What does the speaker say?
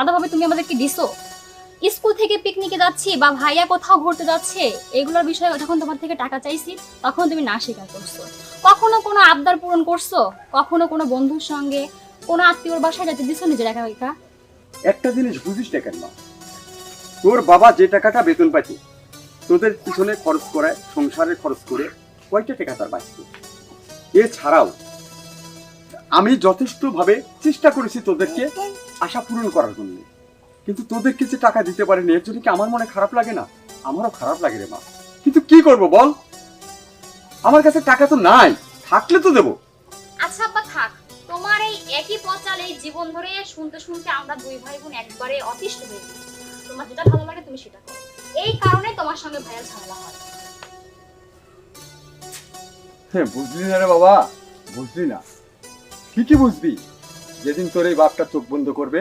আলাদাভাবে তুমি আমাদেরকে দিছো? স্কুল থেকে পিকনিকে যাচ্ছি বা ভাইয়া কোথাও ঘুরতে যাচ্ছে, এগুলোর বিষয়ে যখন তোমার থেকে টাকা চাইছি তখন তুমি না স্বীকার করছো। কখনো কোনো আবদার পূরণ করছো? কখনো কোনো বন্ধুর সঙ্গে কোনো আত্মীয়র বাসায় যেতে দিছো নিজের একা একা? একটা জিনিস বুঝিস না কেন মা, তোর বাবা যে টাকাটা বেতন পাইতো তোদের পিছনে খরচ করায়, সংসারে খরচ করে কয়টা টাকা তার বাঁচত? এছাড়াও আমি যথেষ্ট ভাবে চেষ্টা করেছি তোদেরকে আশা পূরণ করার জন্য, কিন্তু তোদেরকে যে টাকা দিতে পারিনি এর জন্য কি আমার মনে খারাপ লাগে না? আমারও খারাপ লাগে রে মা, কিন্তু কি করব বল, আমার কাছে টাকা তো নাই, থাকলে তো দেবো। আচ্ছা আব্বা থাক, তোমার এই একই পচাল এই জীবন ধরে শুনতে শুনতে আমরা দুই ভাই বোন একবারে অতিষ্ঠ হয়ে গেছি। তোমার যেটা ভালো লাগে তুমি সেটা করো, এই কারণে তোমার সঙ্গে ভাইয়ের ঝামেলা হয়। হ্যাঁ, বুঝলি না রে বাবা, বুঝলি না, ঠিকই বুঝবি যেদিন তোর এই বাপটা চোখ বন্ধ করবে